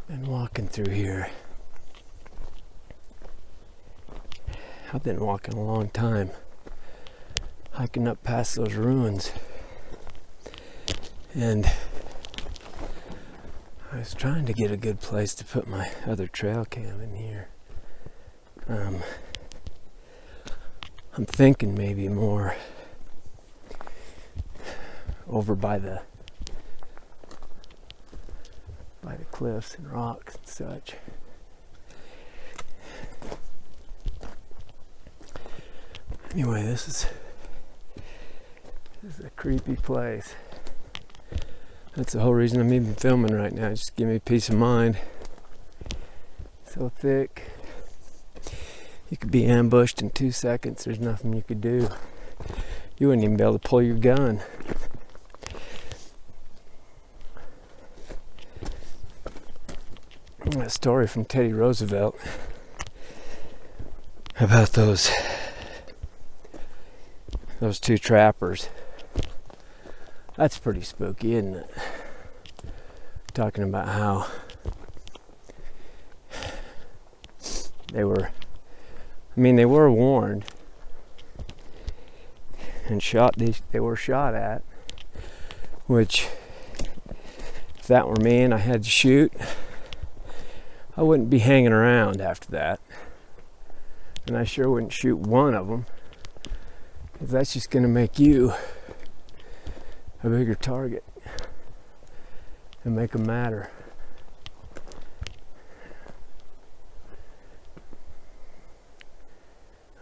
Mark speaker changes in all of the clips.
Speaker 1: Been walking through here. I've been walking a long time, hiking up past those ruins, and I was trying to get a good place to put my other trail cam in here. I'm thinking maybe more over by the cliffs and rocks and such. Anyway, this is a creepy place. That's the whole reason I'm even filming right now. Just give me peace of mind. So thick. You could be ambushed in 2 seconds. There's nothing you could do. You wouldn't even be able to pull your gun. That story from Teddy Roosevelt about those two trappers. That's pretty spooky, isn't it? Talking about how they were warned and shot. They were shot at, which if that were me and I had to shoot, I wouldn't be hanging around after that. And I sure wouldn't shoot one of them, because that's just going to make you a bigger target and make them matter.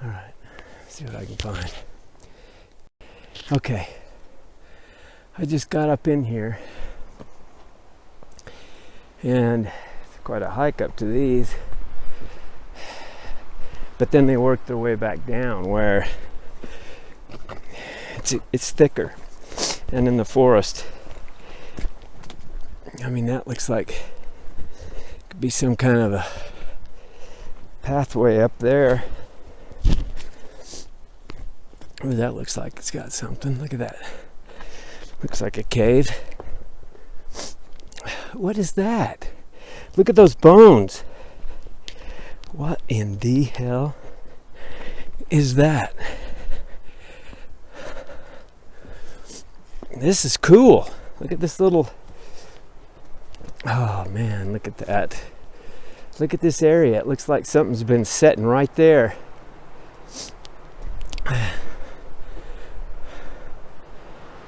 Speaker 1: All right, let's see what I can find. Okay, I just got up in here, and it's quite a hike up to these, but then they work their way back down where it's thicker. And in the forest, I mean, that looks like it could be some kind of a pathway up there. Oh, that looks like it's got something. Look at that. Looks like a cave. What is that? Look at those bones. What in the hell is that? This is cool. Look at this little... Oh man, look at that. Look at this area. It looks like something's been setting right there.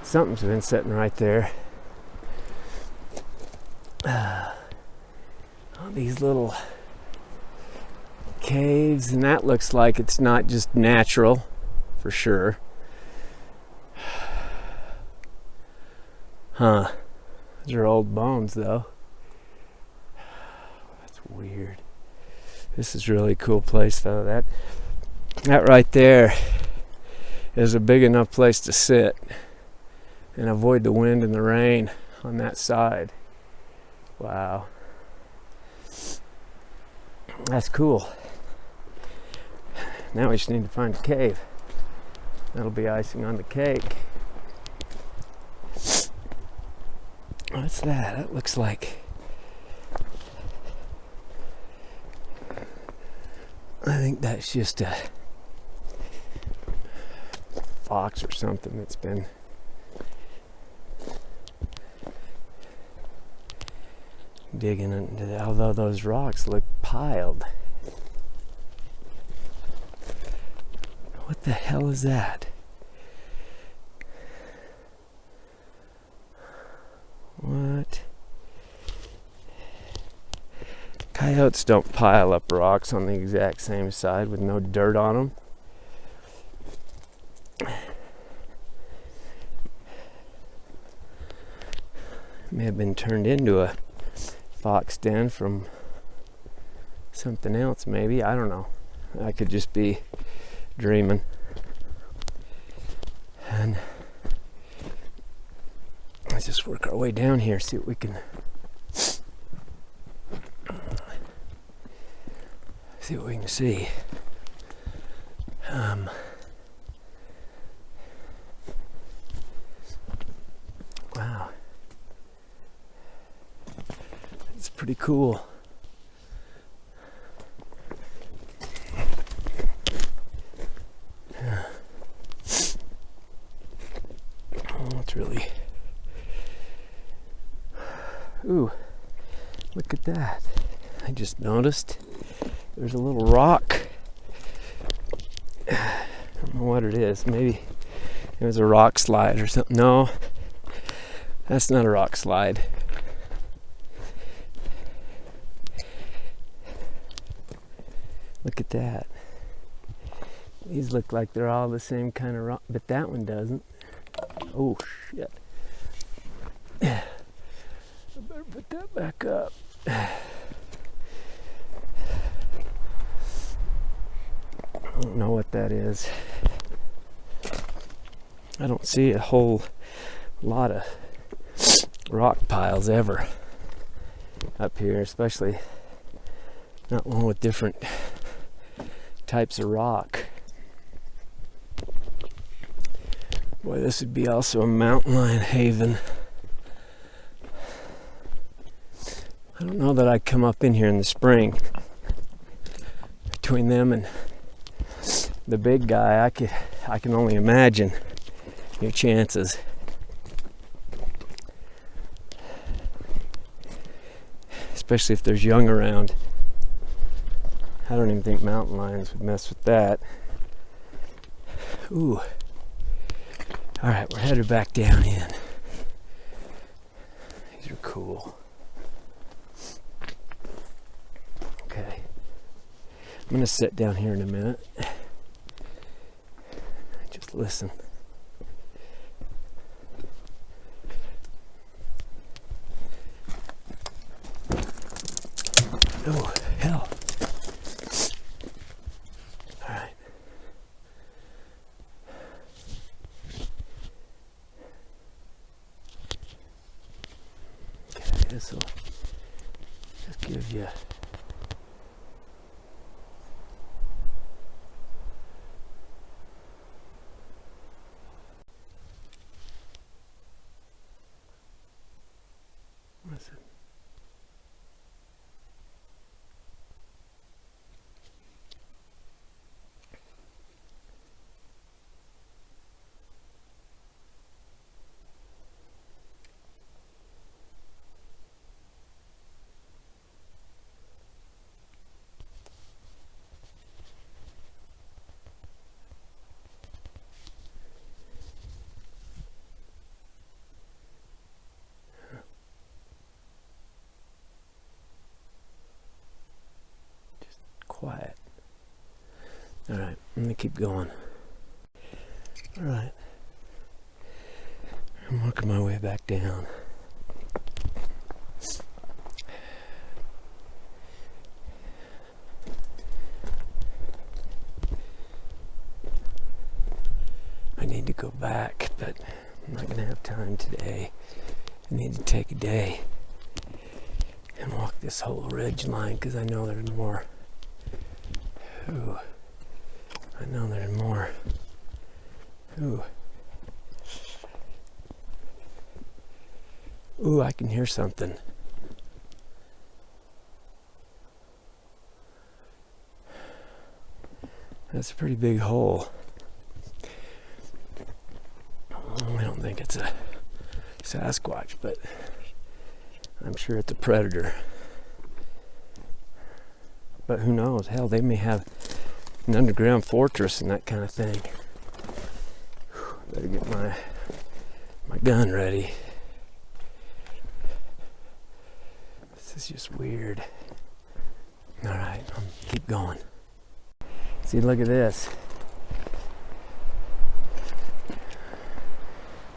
Speaker 1: Something's been setting right there. All these little caves, and that looks like it's not just natural, for sure. Huh. Those are old bones, though. That's weird. This is a really cool place, though. That right there is a big enough place to sit and avoid the wind and the rain on that side. Wow. That's cool. Now we just need to find a cave. That'll be icing on the cake. What's that? That looks like... I think that's just a fox or something that's been digging into that. Although those rocks look piled. What the hell is that? What? Coyotes don't pile up rocks on the exact same side with no dirt on them. May have been turned into a fox den from something else, maybe. I don't know. I could just be dreaming. And let's just work our way down here, see what we can see. Wow. It's pretty cool. It's really... Ooh, look at that. I just noticed there's a little rock. I don't know what it is. Maybe it was a rock slide or something. No, that's not a rock slide. Look at that. These look like they're all the same kind of rock, but that one doesn't. Oh, shit. I better put that back up. I don't know what that is. I don't see a whole lot of rock piles ever up here, especially not one with different types of rock. Boy, this would be also a mountain lion haven. I don't know that I'd come up in here in the spring. Between them and the big guy, I can only imagine your chances. Especially if there's young around. I don't even think mountain lions would mess with that. Ooh. All right, we're headed back down in. These are cool. Okay. I'm gonna sit down here in a minute. Just listen. Oh, hell. All right. Okay, this will just give you what's it? Quiet. All right, I'm gonna keep going. All right, I'm working my way back down. I need to go back, but I'm not gonna have time today. I need to take a day and walk this whole ridge line because I know there's more. Ooh, I know there's more. Ooh. Ooh, I can hear something. That's a pretty big hole. I don't think it's a Sasquatch, but I'm sure it's a predator. But who knows? Hell, they may have an underground fortress and that kind of thing. Better get my gun ready. This is just weird. All right, keep going. See, look at this.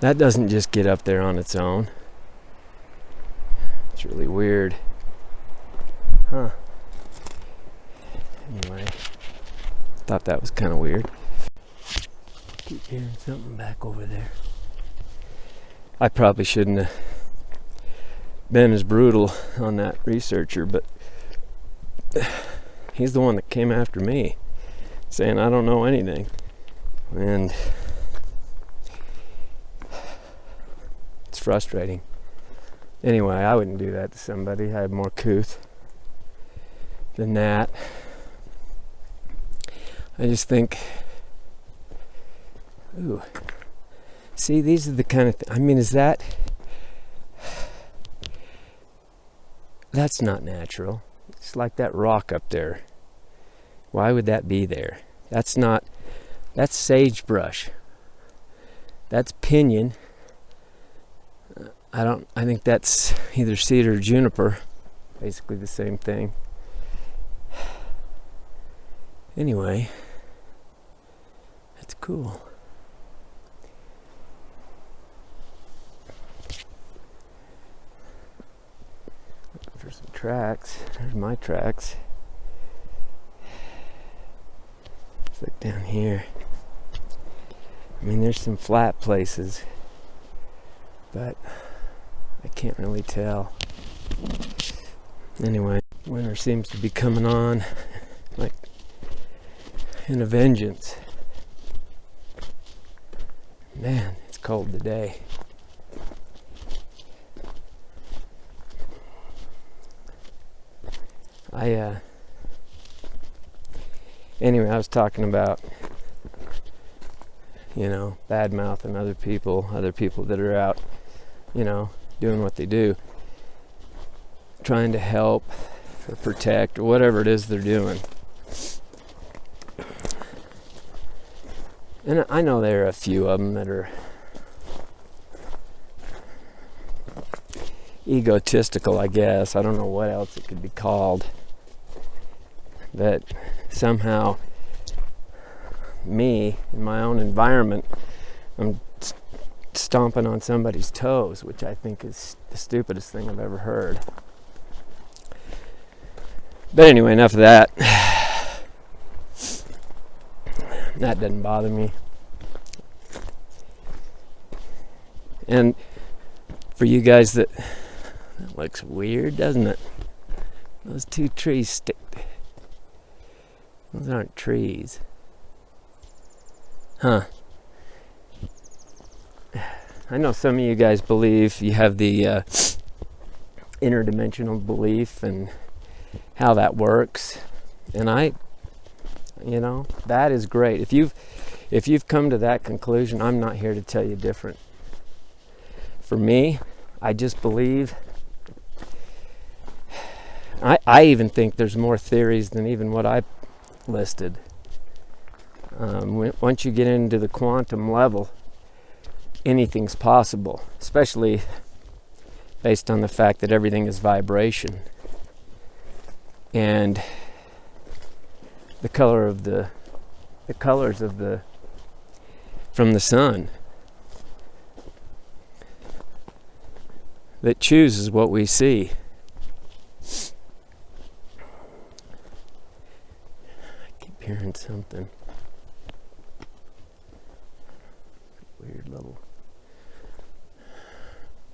Speaker 1: That doesn't just get up there on its own. It's really weird. Huh. Anyway, thought that was kind of weird. Keep hearing something back over there. I probably shouldn't have been as brutal on that researcher, but he's the one that came after me, saying I don't know anything. And it's frustrating. Anyway, I wouldn't do that to somebody. I have more couth than that. I just think, ooh, see, these are the kind of I mean, is that... That's not natural. It's like that rock up there. Why would that be there? That's not... That's sagebrush. That's pinyon. I think that's either cedar or juniper. Basically the same thing. Anyway, that's cool. Looking for some tracks. There's my tracks. Let's look down here. I mean, there's some flat places, but I can't really tell. Anyway, winter seems to be coming on like in a vengeance. Man, it's cold today. Anyway, I was talking about, bad mouthing other people that are out, doing what they do, trying to help or protect or whatever it is they're doing. And I know there are a few of them that are egotistical, I guess. I don't know what else it could be called. That somehow me, in my own environment, I'm stomping on somebody's toes, which I think is the stupidest thing I've ever heard. But anyway, enough of that. That doesn't bother me. And for you guys that looks weird, doesn't it? Those two trees stick. Those aren't trees. Huh. I know some of you guys believe you have the interdimensional belief and how that works. And that is great. If you've come to that conclusion, I'm not here to tell you different. For me, I just believe. I even think there's more theories than even what I listed. Once you get into the quantum level, anything's possible, especially based on the fact that everything is vibration. And the colors from the sun that chooses what we see. I keep hearing something. Weird little...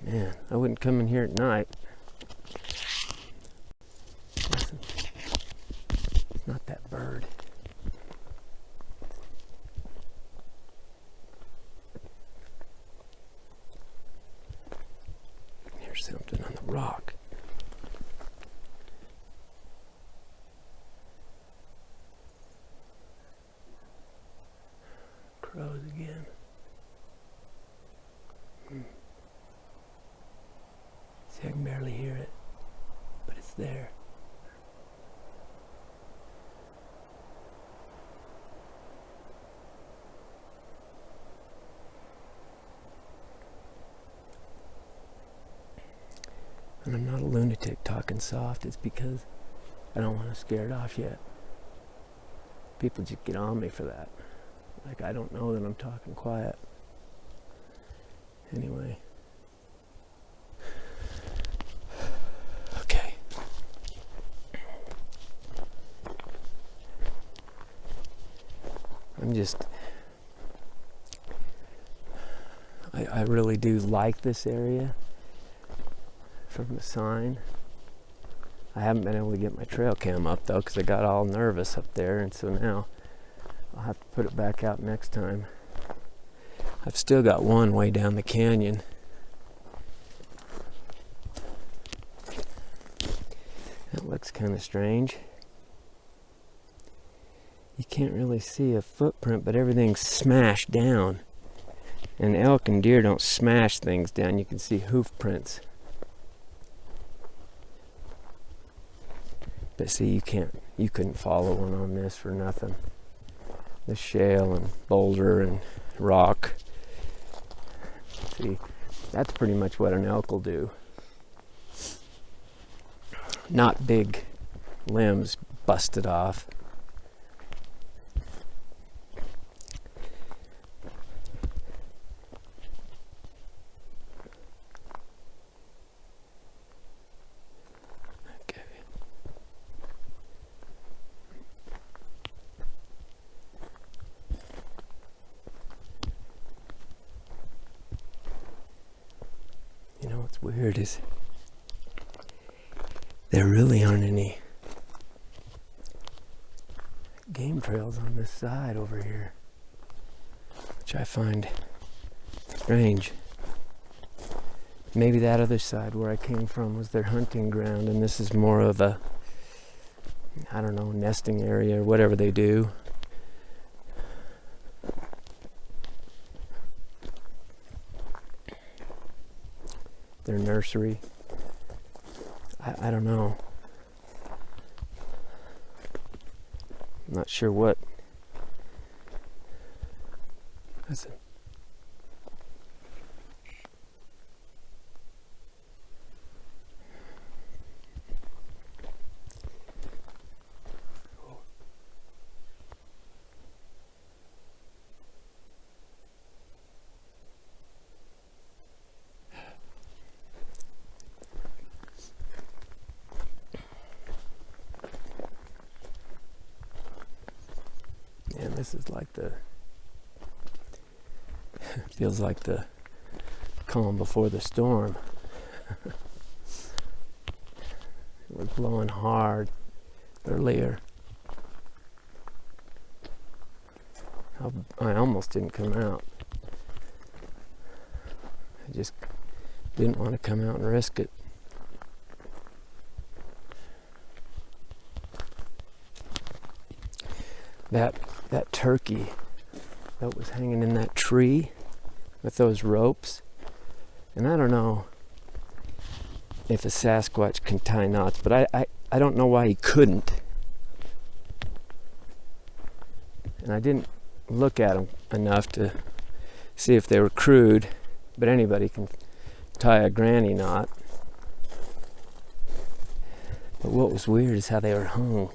Speaker 1: Man, I wouldn't come in here at night. Listen. It's not that bird. There's something on the rock. Crows again. See, I can barely hear it, but it's there. And I'm not a lunatic talking soft. It's because I don't want to scare it off yet. People just get on me for that. Like, I don't know that I'm talking quiet. Anyway. Okay. I really do like this area from the sign. I haven't been able to get my trail cam up though, because I got all nervous up there, and so now I'll have to put it back out next time. I've still got one way down the canyon. That looks kind of strange. You can't really see a footprint, but everything's smashed down. And elk and deer don't smash things down. You can see hoof prints. But see, you couldn't follow one on this for nothing. The shale and boulder and rock. See, that's pretty much what an elk will do. Not big limbs busted off. Okay. You know what's weird is there really aren't any game trails on this side over here, which I find strange. Maybe that other side where I came from was their hunting ground, and this is more of a, I don't know, nesting area or whatever they do. Their nursery. I don't know. I'm not sure what. Listen. And this is like the, feels like the calm before the storm. It was blowing hard earlier. I almost didn't come out. I just didn't want to come out and risk it. That turkey that was hanging in that tree with those ropes, and I don't know if a Sasquatch can tie knots, but I don't know why he couldn't. And I didn't look at them enough to see if they were crude, but anybody can tie a granny knot. But what was weird is how they were hung.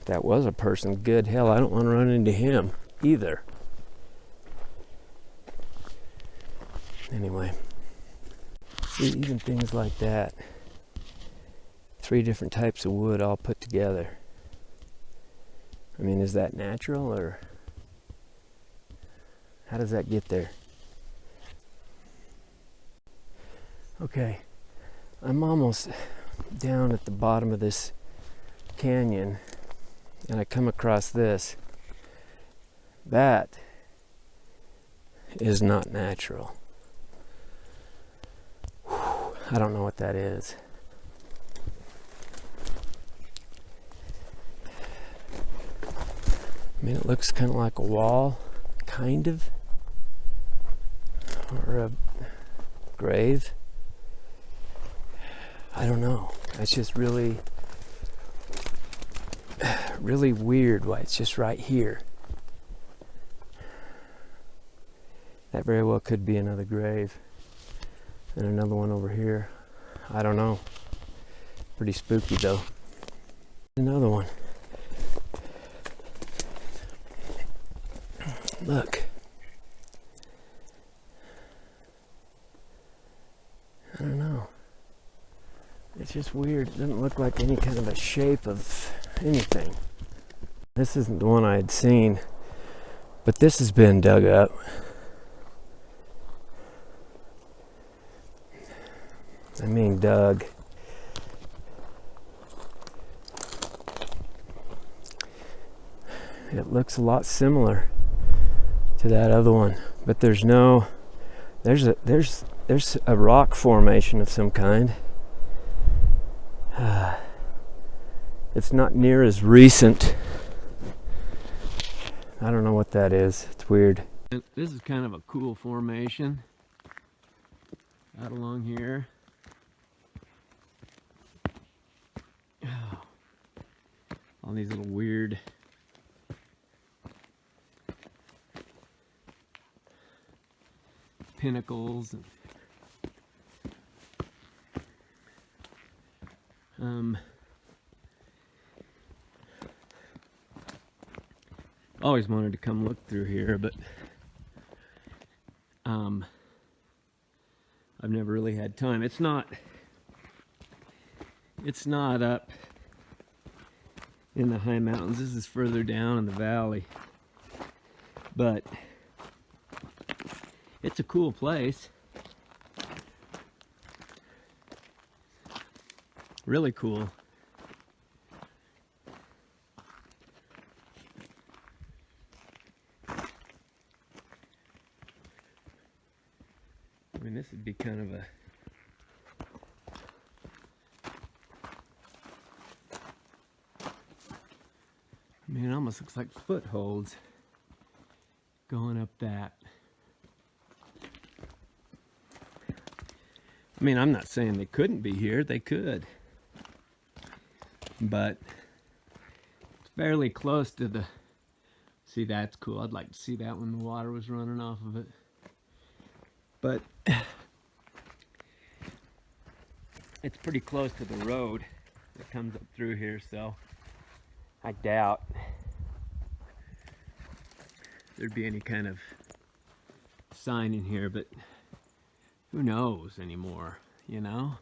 Speaker 1: If that was a person, good hell, I don't want to run into him either. Anyway, see, even things like that, 3 different types of wood all put together. I mean, is that natural, or how does that get there? Okay, I'm almost down at the bottom of this canyon, and I come across this. That is not natural. Whew, I don't know what that is. I mean, it looks kind of like a wall, kind of, or a grave. I don't know. It's just really weird why it's just right here. That very well could be another grave. And another one over here. I don't know. Pretty spooky though. Another one. Look. I don't know. It's just weird. It doesn't look like any kind of a shape of anything. This isn't the one I had seen, but this has been dug up. I mean dug. It looks a lot similar to that other one, but there's a rock formation of some kind. It's not near as recent. I don't know what that is. It's weird. This is kind of a cool formation out along here. Oh, all these little weird pinnacles and always wanted to come look through here, but I've never really had time. It's not up in the high mountains. This is further down in the valley, but it's a cool place. Really cool. I mean, this would be kind of a it almost looks like footholds going up that. I mean, I'm not saying they couldn't be here. They could. But it's fairly close to the... See, that's cool. I'd like to see that when the water was running off of it. But it's pretty close to the road that comes up through here, so I doubt there'd be any kind of sign in here, but who knows anymore, you know?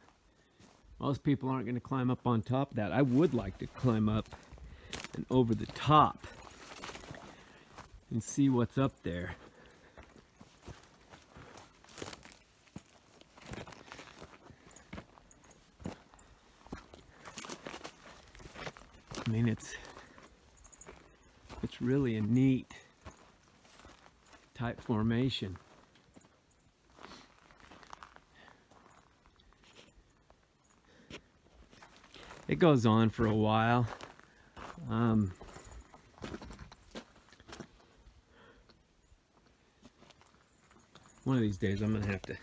Speaker 1: Most people aren't going to climb up on top of that. I would like to climb up and over the top and see what's up there. I mean, it's really a neat type formation. It goes on for a while. One of these days I'm gonna have to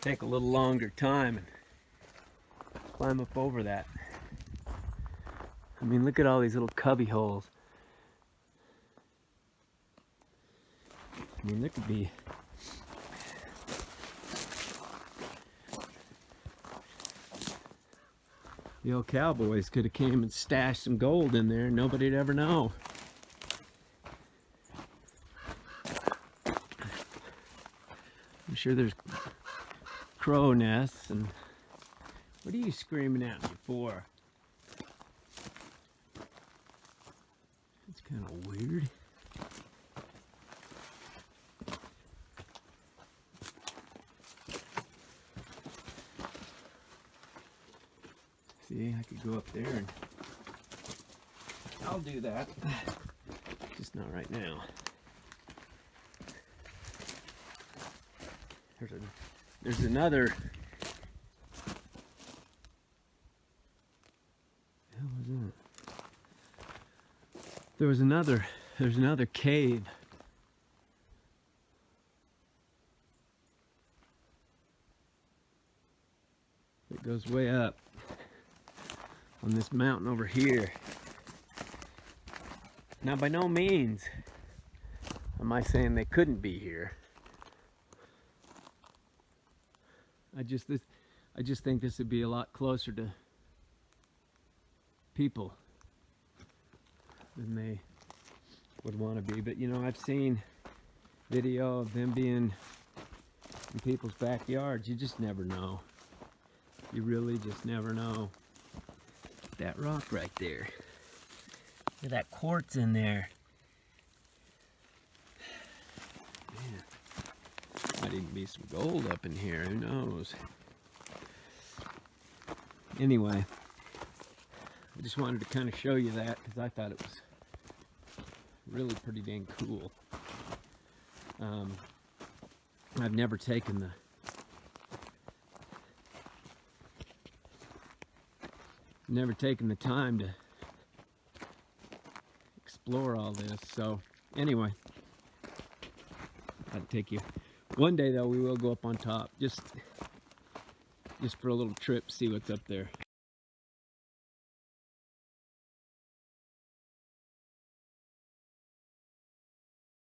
Speaker 1: take a little longer time and climb up over that. I mean, look at all these little cubby holes. I mean, there could be the old cowboys could have came and stashed some gold in there and nobody'd ever know. I'm sure there's crow nests. And what are you screaming at me for? It's kind of weird. See, I could go up there and I'll do that. Just not right now. There's another. What was that? There's another cave. It goes way up on this mountain over here. Now, by no means am I saying they couldn't be here. I just think this would be a lot closer to people than they would want to be. But you know, I've seen video of them being in people's backyards. You just never know. You really just never know. That rock right there. Look at that quartz in there. Man, might even be some gold up in here. Who knows? Anyway, I just wanted to kind of show you that because I thought it was really pretty dang cool. I've never taken the time to explore all this. So anyway, I'd take you. One day though, we will go up on top, just for a little trip, see what's up there.